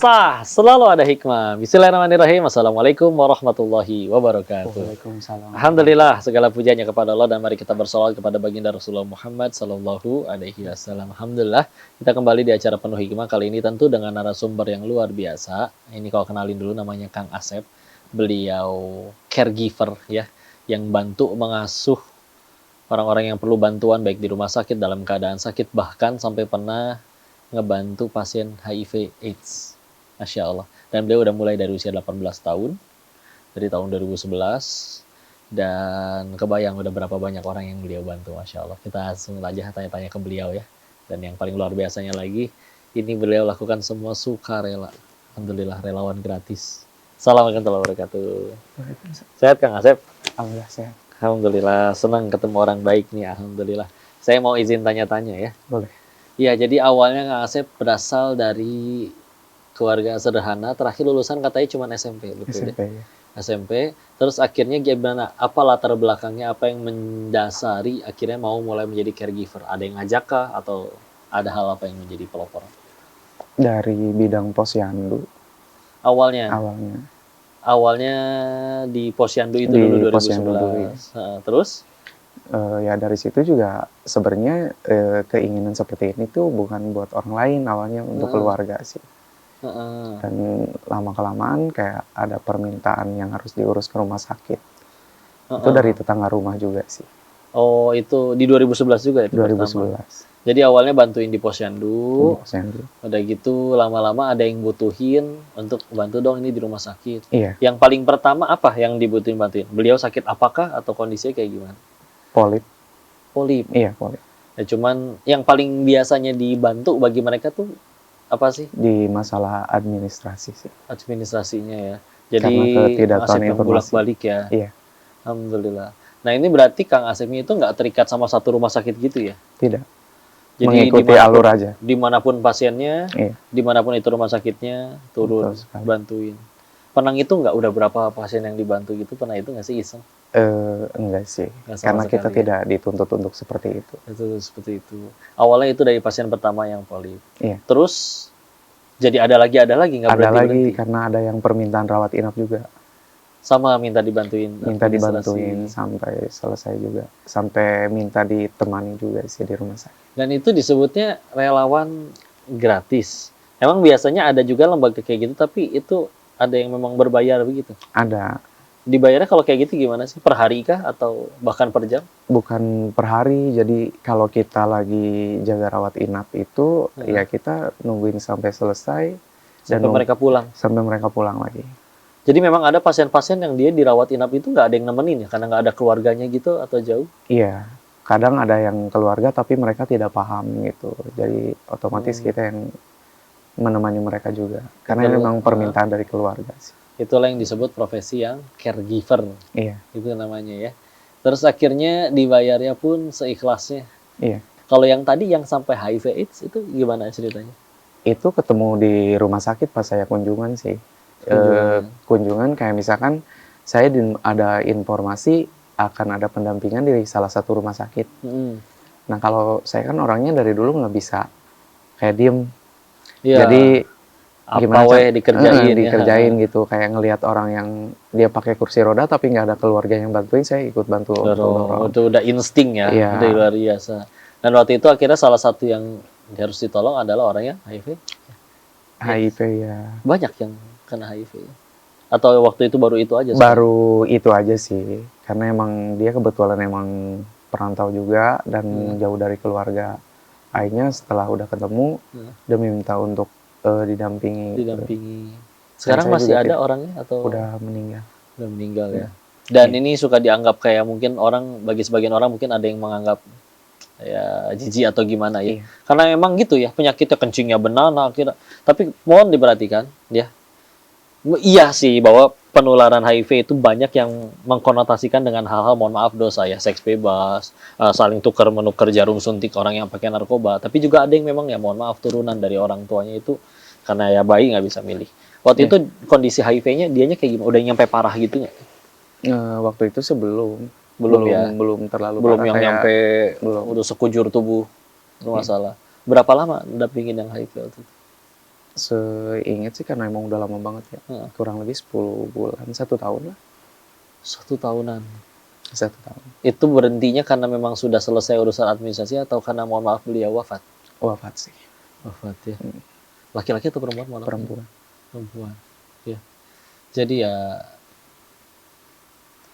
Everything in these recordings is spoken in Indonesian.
Selalu ada hikmah. Bismillahirrahmanirrahim. Assalamualaikum warahmatullahi wabarakatuh. Waalaikumsalam. Alhamdulillah, segala pujiannya kepada Allah dan mari kita bersolawat kepada baginda Rasulullah Muhammad Sallallahu Alaihi Wasallam. Alhamdulillah, kita kembali di acara Penuh Hikmah kali ini tentu dengan narasumber yang luar biasa. Ini kalau kenalin dulu namanya Kang Asep. Beliau caregiver ya, yang bantu mengasuh orang-orang yang perlu bantuan baik di rumah sakit dalam keadaan sakit bahkan sampai pernah ngebantu pasien HIV AIDS. Masya Allah. Dan beliau udah mulai dari usia 18 tahun. Dari tahun 2011. Dan kebayang udah berapa banyak orang yang beliau bantu. Masya Allah. Kita langsung aja tanya-tanya ke beliau ya. Dan yang paling luar biasanya lagi, ini beliau lakukan semua sukarela. Alhamdulillah, relawan gratis. Assalamualaikum warahmatullahi wabarakatuh. Sehat Kang Asep? Alhamdulillah sehat. Alhamdulillah, senang ketemu orang baik nih. Alhamdulillah. Saya mau izin tanya-tanya ya. Boleh. Iya, jadi awalnya Kang Asep berasal dari keluarga sederhana, terakhir lulusan katanya cuma SMP, betul SMP, ya? ya. SMP, terus akhirnya gimana? Apa latar belakangnya, apa yang mendasari akhirnya mau mulai menjadi caregiver? Ada yang ngajak kah atau ada hal apa yang menjadi pelopor? Dari bidang posyandu Awalnya awalnya. di Posyandu itu Di dulu 2011. Posyandu dulu, ya. Terus? Ya dari situ juga sebenarnya keinginan seperti ini tuh bukan buat orang lain, awalnya untuk keluarga sih. Dan lama-kelamaan kayak ada permintaan yang harus diurus ke rumah sakit. Itu dari tetangga rumah juga sih. Oh, itu di 2011 juga itu 2011. pertama? Jadi awalnya bantuin di Posyandu. Posyandu. Udah gitu lama-lama ada yang butuhin untuk bantu dong ini di rumah sakit. Iya. Yang paling pertama apa yang dibutuhin bantuin? Beliau sakit apakah atau kondisinya kayak gimana? Polip. Polip. Iya, polip. Ya cuman yang paling biasanya dibantu bagi mereka tuh apa sih? Di masalah administrasi sih. Administrasinya ya. Jadi Karena ketidaktahuan Kang Asep yang informasi. bolak-balik ya. Iya. Alhamdulillah. Nah ini berarti Kang Asepnya itu nggak terikat sama satu rumah sakit gitu ya? Tidak. Jadi Mengikuti alur aja. Dimanapun pasiennya, Iya. dimanapun itu rumah sakitnya, turun, Betul sekali. bantuin. Pernah itu nggak udah berapa pasien yang dibantu gitu? Pernah itu nggak sih iseng? Enggak sih. Nggak sama Karena kita sekali ya? tidak dituntut untuk seperti itu. Itu seperti itu. Awalnya itu dari pasien pertama yang polip. Iya. Terus jadi ada lagi nggak Ada berhenti lagi berhenti. karena ada yang permintaan rawat inap juga. Sama minta dibantuin. Minta administrasi. dibantuin sampai selesai juga. Sampai minta ditemani juga sih di rumah sakit. Dan itu disebutnya relawan gratis. Emang biasanya ada juga lembaga kayak gitu, tapi itu ada yang memang berbayar begitu. Ada. Dibayarnya kalau kayak gitu gimana sih? Per hari kah atau bahkan per jam? Bukan per hari. Jadi kalau kita lagi jaga rawat inap itu ya kita nungguin sampai selesai. Sampai mereka pulang. Sampai mereka pulang lagi. Jadi memang ada pasien-pasien yang dia dirawat inap itu nggak ada yang nemenin ya? Karena nggak ada keluarganya gitu atau jauh? Iya. Kadang ada yang keluarga tapi mereka tidak paham gitu. Jadi otomatis kita yang menemani mereka juga. Karena Betul. memang permintaan dari keluarga sih. Itulah yang disebut profesi yang caregiver. Iya. Itu namanya ya. Terus akhirnya dibayarnya pun seikhlasnya. Iya. Kalau yang tadi yang sampai HIV AIDS itu gimana ceritanya? Itu ketemu di rumah sakit pas saya kunjungan sih. Kunjungan kayak misalkan saya ada informasi akan ada pendampingan di salah satu rumah sakit. Nah kalau saya kan orangnya dari dulu nggak bisa kayak diem. Ya, Jadi gimana dikerjain ya. gitu, kayak ngelihat orang yang dia pakai kursi roda tapi nggak ada keluarga yang bantuin, saya ikut bantu dorong. Itu udah insting ya, Iya. udah luar biasa. Dan waktu itu akhirnya salah satu yang harus ditolong adalah orang yang HIV ya. Banyak yang kena HIV. Atau waktu itu baru itu aja? Baru itu aja sih, karena emang dia kebetulan emang perantau juga dan jauh dari keluarga. Akhirnya setelah udah ketemu, dia minta untuk didampingi. Sekarang masih ada orangnya atau udah meninggal? Udah meninggal ya. Dan ini suka dianggap kayak mungkin orang, bagi sebagian orang mungkin ada yang menganggap ya jijik atau gimana ya. Karena memang gitu ya, penyakitnya kencingnya benana akhirnya. Tapi mohon diperhatikan ya. Iya sih bahwa penularan HIV itu banyak yang mengkonotasikan dengan hal-hal mohon maaf dosa ya, seks bebas, saling tukar menukar jarum suntik orang yang pakai narkoba. Tapi juga ada yang memang ya mohon maaf turunan dari orang tuanya itu karena ya bayi nggak bisa milih. Waktu itu kondisi HIV-nya dianya kayak gimana? Udah nyampe parah gitu nggak? Waktu itu sebelum ya? Belum terlalu belum parah, yang nyampe belum. udah sekujur tubuh masalah. Berapa lama dampingin yang HIV waktu itu? Seingat sih karena emang udah lama banget ya. Heeh. Kurang lebih 10 bulan, 1 tahun lah. 1 tahunan. 1 tahun. Itu berhentinya karena memang sudah selesai urusan administrasi atau karena mohon maaf beliau wafat? Wafat sih. Wafat ya. Hmm. Laki-laki atau perempuan? Mohon maaf. Perempuan. Perempuan. Ya. Jadi ya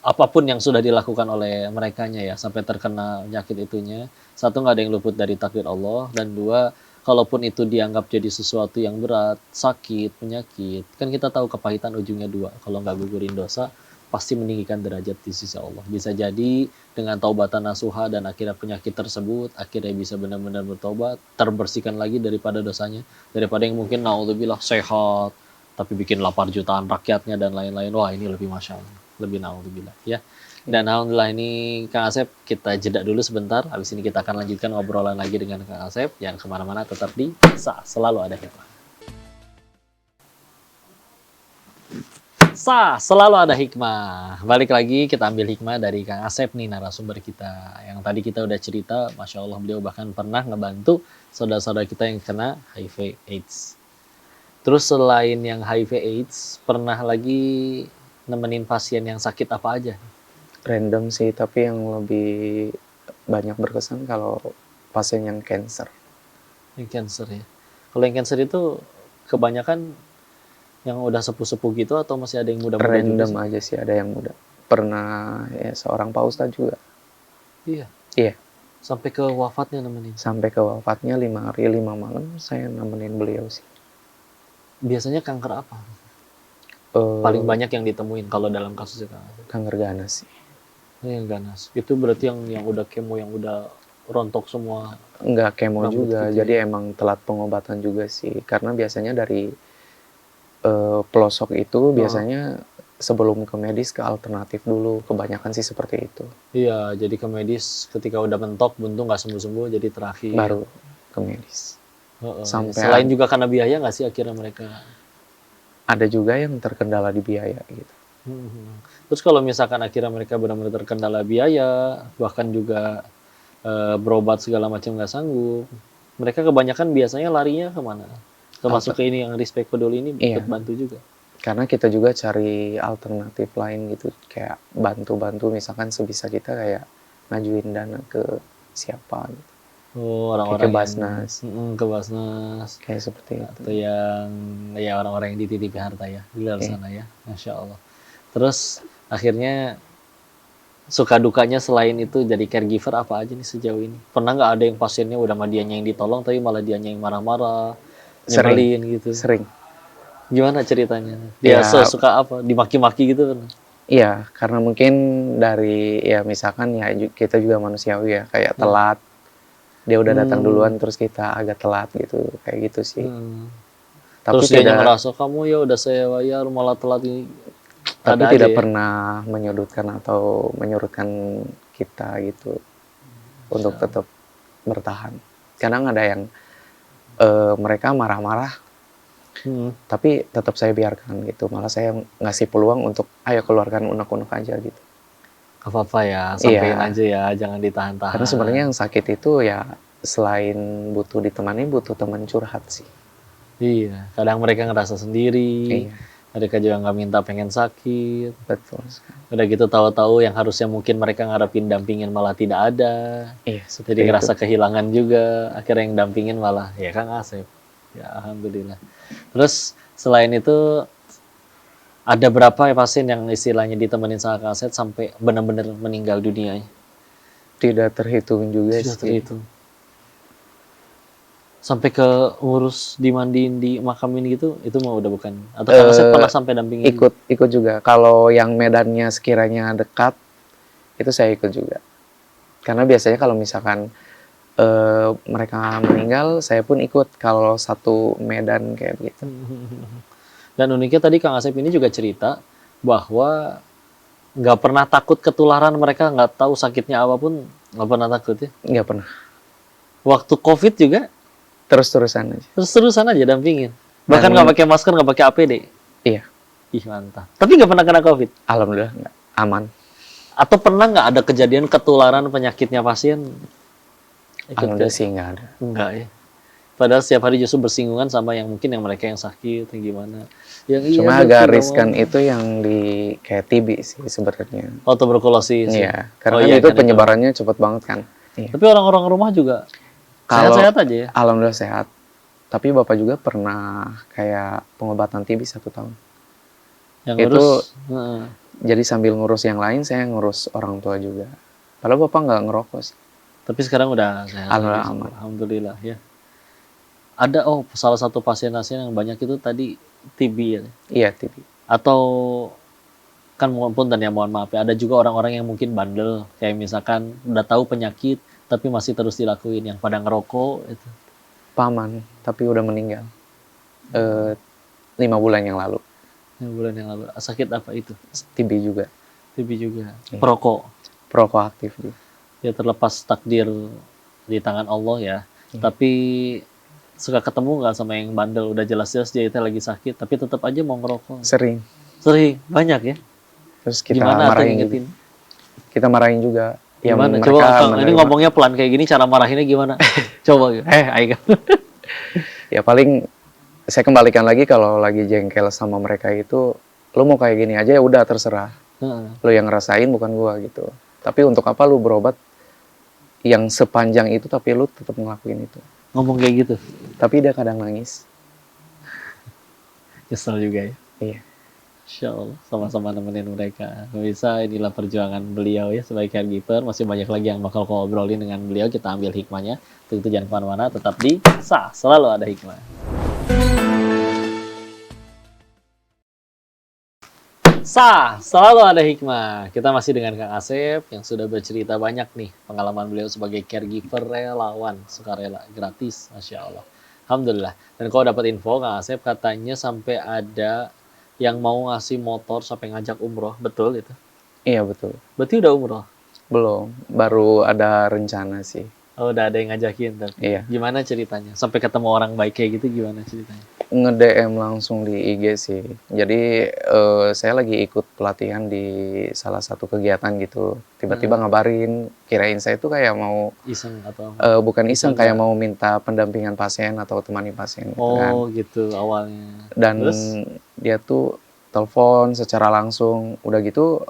apapun yang sudah dilakukan oleh merekanya ya sampai terkena penyakit itunya, satu nggak ada yang luput dari takdir Allah, dan dua kalaupun itu dianggap jadi sesuatu yang berat, sakit, penyakit, kan kita tahu kepahitan ujungnya dua. Kalau nggak gugurin dosa, pasti meninggikan derajat di sisi Allah. Bisa jadi dengan taubatan nasuha dan akhirnya penyakit tersebut, akhirnya bisa benar-benar bertobat, terbersihkan lagi daripada dosanya, daripada yang mungkin naudzubillah sehat, tapi bikin lapar jutaan rakyatnya dan lain-lain. Wah ini lebih masya Allah, lebih naudzubillah ya. Dan alhamdulillah ini Kang Asep, kita jeda dulu sebentar. Habis ini kita akan lanjutkan obrolan lagi dengan Kang Asep. Jangan kemana-mana, tetap di Selalu Ada Hikmah. Selalu Ada Hikmah. Balik lagi, kita ambil hikmah dari Kang Asep nih, narasumber kita. Yang tadi kita udah cerita, Masya Allah beliau bahkan pernah ngebantu saudara-saudara kita yang kena HIV AIDS. Terus selain yang HIV AIDS, pernah lagi nemenin pasien yang sakit apa aja? Random sih, tapi yang lebih banyak berkesan kalau pasien yang cancer. Yang cancer ya. Kalau yang cancer itu kebanyakan yang udah sepuh-sepuh gitu atau masih ada yang muda-muda juga Random sih? aja sih, ada yang muda. Pernah ya seorang Pak Ustadz juga. Iya. Iya, Sampai ke wafatnya nemenin. sampai ke wafatnya 5 hari 5 malam saya nemenin beliau sih. Biasanya kanker apa? Eh, Paling banyak yang ditemuin kalau dalam kasusnya Kang Asep? kanker ganas sih. Yang ganas. Itu berarti yang udah kemo, yang udah rontok semua. Enggak kemo Rambut juga, gitu jadi emang telat pengobatan juga sih. Karena biasanya dari pelosok itu biasanya sebelum ke medis ke alternatif dulu. Kebanyakan sih seperti itu. Iya, jadi ke medis ketika udah mentok, buntu nggak sembuh-sembuh, jadi terakhir. Baru ke medis. Sampai Selain juga karena biaya nggak sih akhirnya mereka? ada juga yang terkendala di biaya gitu. Terus kalau misalkan akhirnya mereka benar-benar terkendala biaya, bahkan juga berobat segala macam nggak sanggup, mereka kebanyakan biasanya larinya kemana? Termasuk ke ini yang Respect Peduli ini Iya. ikut bantu juga. Karena kita juga cari alternatif lain gitu, kayak bantu-bantu misalkan sebisa kita kayak ngajuin dana ke siapa gitu. Oh, Kayak orang-orang ke Basnas, ke Basnas. kayak seperti itu. Atau yang ya orang-orang yang dititipi harta ya di luar Iya. sana ya, Masya Allah. Terus akhirnya suka dukanya selain itu jadi caregiver apa aja nih sejauh ini? Pernah nggak ada yang pasiennya udah sama dianya yang ditolong tapi malah dianya yang marah-marah, nyebelin gitu? Sering. Gimana ceritanya? Dia Ya, suka apa? Dimaki-maki gitu pernah? iya, karena mungkin dari ya misalkan ya kita juga manusiawi ya, kayak telat. Dia udah datang duluan terus kita agak telat gitu, kayak gitu sih. Tapi Terus dia tidak ngerasa kamu ya udah saya bayar malah telat ini. tapi Ada tidak aja ya? pernah menyudutkan atau menyurutkan kita gitu untuk tetap bertahan. Kadang ada yang mereka marah-marah, tapi tetap saya biarkan gitu. Malah saya ngasih peluang untuk ayo keluarkan unek-unek aja gitu. Gak apa-apa ya, sampein Iya. aja ya, jangan ditahan-tahan. Karena sebenarnya yang sakit itu ya selain butuh ditemani, butuh teman curhat sih. Iya, kadang mereka ngerasa sendiri, Iya, mereka juga nggak minta pengen sakit. betul sekali. Udah gitu tahu-tahu yang harusnya mungkin mereka ngarepin dampingin malah tidak ada. Iya, Jadi seperti itu. ngerasa kehilangan juga, akhirnya yang dampingin malah ya Kang Asep. Ya alhamdulillah. Terus selain itu ada berapa ya pasien yang istilahnya ditemenin sama Kang Asep sampai benar-benar meninggal dunianya? Tidak terhitung juga Sudah sih. terhitung. Sampai ke ngurus dimandiin, dimakamin gitu, itu mah udah bukan. Atau Kang Asep pernah sampai dampingin? Ikut juga. Kalau yang medannya sekiranya dekat, itu saya ikut juga. Karena biasanya kalau misalkan mereka meninggal, saya pun ikut kalau satu medan kayak begitu. Dan uniknya tadi Kang Asep ini juga cerita bahwa nggak pernah takut ketularan, mereka nggak tahu sakitnya apapun, nggak pernah takut ya. Nggak pernah. Waktu COVID juga Terus-terusan aja. terus-terusan aja dampingin. Bahkan nggak pakai masker, nggak pakai APD. Iya. Ih mantap. Tapi nggak pernah kena COVID. Alhamdulillah nggak. Aman. Atau pernah nggak ada kejadian ketularan penyakitnya pasien? Alhamdulillah sih nggak ada. Enggak ya. Padahal setiap hari justru bersinggungan sama yang mungkin yang mereka yang sakit atau gimana. Yang iya Cuma dok, agak tidak riskan mau. itu yang di kayak TB sih sebenarnya. Oh, tuberkulosis ya. Iya, karena Oh kan iya itu kan itu. penyebarannya cepat banget kan. Iya. Tapi orang-orang rumah juga Kalau sehat-sehat aja ya. alhamdulillah sehat. Tapi bapak juga pernah kayak pengobatan TB 1 tahun. Yang Itu ngurus. Heeh. jadi sambil ngurus yang lain, saya ngurus orang tua juga. Padahal bapak nggak ngerokok sih. Tapi sekarang udah sehat Alhamdulillah lagi. aman. Alhamdulillah ya. Ada salah satu pasien-pasien yang banyak itu tadi TB ya. Iya TB. Atau kan pun ya mohon maaf ya, ada juga orang-orang yang mungkin bandel kayak misalkan udah tahu penyakit tapi masih terus dilakuin, yang pada ngerokok itu. Paman, tapi udah meninggal. 5 bulan yang lalu. Yang bulan yang lalu sakit apa itu? TB juga. TB juga. Iya. Perokok. Perokok aktif dia. Ya terlepas takdir di tangan Allah ya. Iya. Tapi suka ketemu nggak sama yang bandel, udah jelas-jelas dia itu lagi sakit tapi tetap aja mau ngerokok. Sering. Sering, banyak ya. Terus kita Gimana tuh marahin juga. ngingetin? Kita marahin juga. Ya, Gimana? mereka Coba Kang, ini menerima. ngomongnya pelan kayak gini, cara marahinnya gimana? Coba. Ayo. Ya paling saya kembalikan lagi kalau lagi jengkel sama mereka itu, lu mau kayak gini aja ya udah terserah. Heeh. Lu yang ngerasain bukan gua gitu. Tapi untuk apa lu berobat yang sepanjang itu tapi lu tetap ngelakuin itu. Ngomong kayak gitu. Tapi dia kadang nangis. Kesel juga ya. Iya. Insya Allah, sama-sama nemenin mereka. Bisa inilah perjuangan beliau ya sebagai caregiver. Masih banyak lagi yang bakal kau obrolin dengan beliau. Kita ambil hikmahnya. Untuk itu jangan kemana-mana. Tetap di Sah, selalu ada hikmah. Sah, selalu ada hikmah. Kita masih dengan Kang Asep yang sudah bercerita banyak nih pengalaman beliau sebagai caregiver relawan, sukarela, gratis, Masya Allah. Alhamdulillah. Dan kalau dapat info Kang Asep katanya sampai ada yang mau ngasih motor sampai ngajak umroh, betul itu? Iya betul. Berarti udah umroh? Belum, baru ada rencana sih. Oh, udah ada yang ngajakin tapi. Iya. Gimana ceritanya? Sampai ketemu orang baik kayak gitu gimana ceritanya? Nge-DM langsung di IG sih. Jadi saya lagi ikut pelatihan di salah satu kegiatan gitu. Tiba-tiba ngabarin, kirain saya tuh kayak mau Iseng atau? bukan iseng, Iseng kayak ya? mau minta pendampingan pasien atau temani pasien gitu kan. Oh gitu awalnya. Dan Terus? dia tuh telepon secara langsung. Udah gitu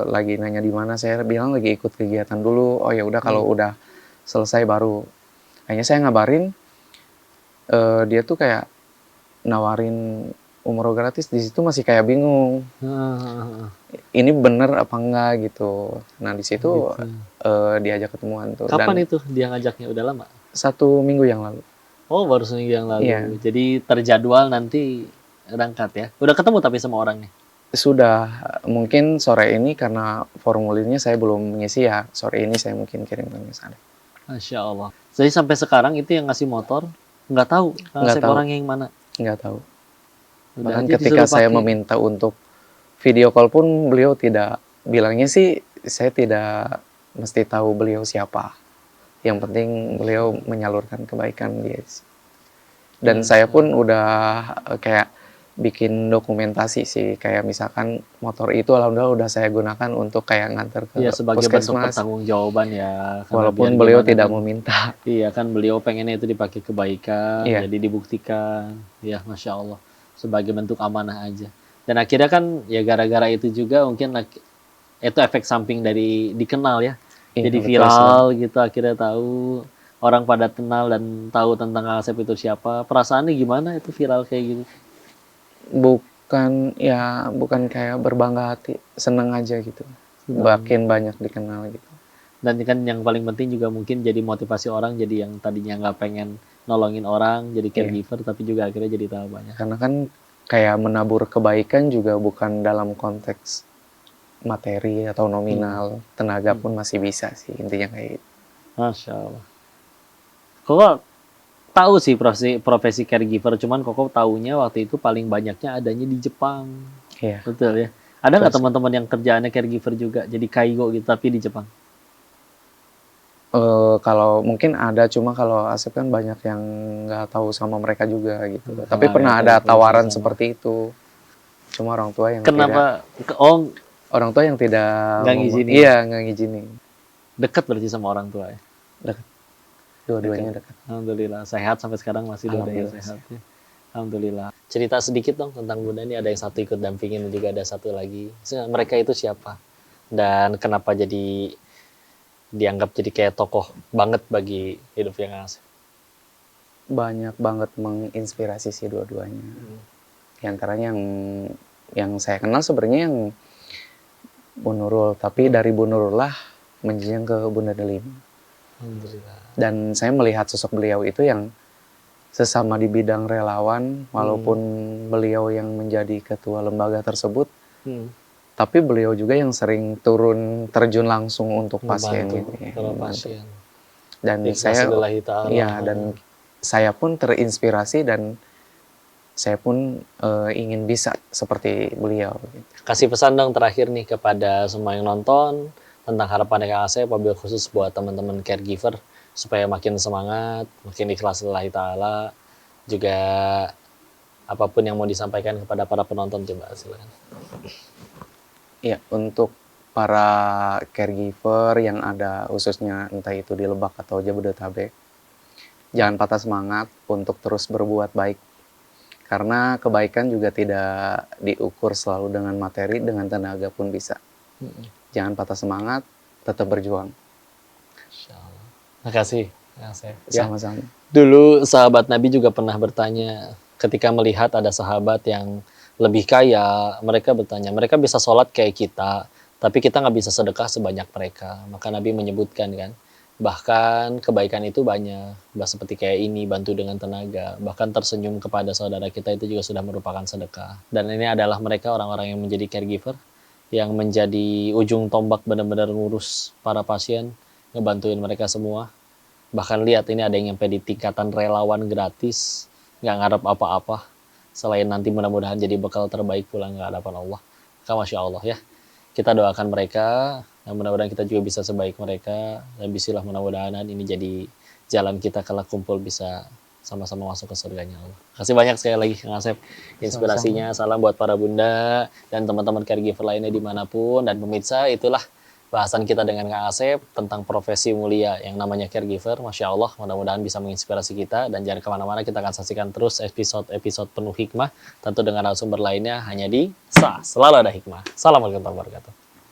lagi nanya di mana, saya bilang lagi ikut kegiatan dulu. Oh ya udah kalau udah selesai baru. Akhirnya saya ngabarin, dia tuh kayak nawarin umroh gratis. Di situ masih kayak bingung. Ini bener apa enggak gitu. Nah di situ diajak ketemuan tuh. Kapan Dan itu dia ngajaknya? Udah lama? 1 minggu yang lalu. Oh baru seminggu yang lalu. Iya. Jadi terjadwal nanti berangkat ya. Udah ketemu tapi sama orangnya? Sudah, mungkin sore ini karena formulirnya saya belum mengisi ya. Sore ini saya mungkin kirimkan ke sana. Masya Allah. Jadi sampai sekarang itu yang ngasih motor nggak tahu Nggak tahu. orangnya yang mana. Nggak tahu. Udah Bahkan aja ketika disuruh saya pakai. meminta untuk video call pun beliau tidak, bilangnya sih saya tidak mesti tahu beliau siapa. Yang penting beliau menyalurkan kebaikan dia. Dan saya pun udah kayak bikin dokumentasi sih, kayak misalkan motor itu alhamdulillah udah saya gunakan untuk kayak nganter ke Iya sebagai bentuk puskesmas. pertanggungjawaban ya. Karena Walaupun biar beliau gimana tidak kan. meminta. Iya kan beliau pengennya itu dipakai kebaikan, Iya. jadi dibuktikan. Ya Masya Allah. Sebagai bentuk amanah aja. Dan akhirnya kan ya gara-gara itu juga mungkin itu efek samping dari dikenal ya. Iya, Jadi betul viral gitu akhirnya tahu. Orang pada kenal dan tahu tentang Kang Asep itu siapa. Perasaannya gimana itu viral kayak gitu? Bukan kayak berbangga hati, seneng aja gitu. Makin banyak dikenal gitu. Dan kan yang paling penting juga mungkin jadi motivasi orang, jadi yang tadinya nggak pengen nolongin orang jadi caregiver tapi juga akhirnya jadi tahu banyak. Karena kan kayak menabur kebaikan juga bukan dalam konteks materi atau nominal, tenaga pun masih bisa sih intinya kayak gitu. Masya Allah. Kok tahu sih profesi caregiver, cuman Koko taunya waktu itu paling banyaknya adanya di Jepang. Iya. Betul ya? Ada nggak Betul. teman-teman yang kerjaannya caregiver juga, jadi kaigo gitu tapi di Jepang? Kalau mungkin ada, cuma kalau Asep kan banyak yang nggak tahu sama mereka juga gitu. Tapi Nah, pernah ya, ada tahu tawaran sama. seperti itu. Cuma orang tua yang tidak, Kenapa? Oh, orang tua yang tidak Nggak ngizinin. Iya, nggak ngizinin. dekat berarti sama orang tua ya? Dekat. Dua-duanya dekat. Alhamdulillah sehat sampai sekarang masih dua-duanya Alhamdulillah. sehat ya. Alhamdulillah. Cerita sedikit dong tentang Bunda ini, ada yang satu ikut dampingin dan juga ada satu lagi. Mereka itu siapa? Dan kenapa jadi dianggap jadi kayak tokoh banget bagi hidupnya Kang Asep? Banyak banget menginspirasi sih dua-duanya. Di antaranya yang saya kenal sebenarnya yang Bu Nurul, tapi dari Bu Nurul lah menjenjang ke Bunda Delima. Alhamdulillah. Dan saya melihat sosok beliau itu yang sesama di bidang relawan, walaupun beliau yang menjadi ketua lembaga tersebut, tapi beliau juga yang sering turun terjun langsung untuk pasien gitu ya. Pasien. Dan saya pun terinspirasi dan saya pun ingin bisa seperti beliau. Kasih pesan dong terakhir nih kepada semua yang nonton tentang harapan Kang Asep, wabil khusus buat teman-teman caregiver supaya makin semangat, makin ikhlas lillahi ta'ala, juga apapun yang mau disampaikan kepada para penonton, coba silakan. Ya, untuk para caregiver yang ada khususnya entah itu di Lebak atau Jabodetabek, jangan patah semangat untuk terus berbuat baik. Karena kebaikan juga tidak diukur selalu dengan materi, dengan tenaga pun bisa. Jangan patah semangat, tetap berjuang. Insyaallah. Makasih, Sama-sama. Dulu sahabat Nabi juga pernah bertanya, ketika melihat ada sahabat yang lebih kaya, mereka bertanya, mereka bisa sholat kayak kita, tapi kita nggak bisa sedekah sebanyak mereka. Maka Nabi menyebutkan kan, bahkan kebaikan itu banyak, seperti kayak ini, bantu dengan tenaga, bahkan tersenyum kepada saudara kita itu juga sudah merupakan sedekah. Dan ini adalah mereka orang-orang yang menjadi caregiver, yang menjadi ujung tombak benar-benar ngurus para pasien, ngebantuin mereka semua. Bahkan lihat ini ada yang nyampe di tingkatan relawan gratis, nggak ngarep apa-apa, selain nanti mudah-mudahan jadi bekal terbaik pulang ke hadapan Allah. Maka Masya Allah ya, kita doakan mereka, dan mudah-mudahan kita juga bisa sebaik mereka, dan bismillah mudah-mudahan ini jadi jalan kita kelak kumpul bisa sama-sama masuk ke surganya Allah. Kasih banyak sekali lagi Kang Asep inspirasinya. Salam buat para bunda dan teman-teman caregiver lainnya dimanapun. Dan pemirsa, itulah bahasan kita dengan Kang Asep tentang profesi mulia yang namanya caregiver. Masya Allah, mudah-mudahan bisa menginspirasi kita. Dan jangan kemana-mana, kita akan saksikan terus episode-episode penuh hikmah, tentu dengan narasumber lainnya hanya di SA. Selalu ada hikmah. Assalamualaikum warahmatullahi wabarakatuh.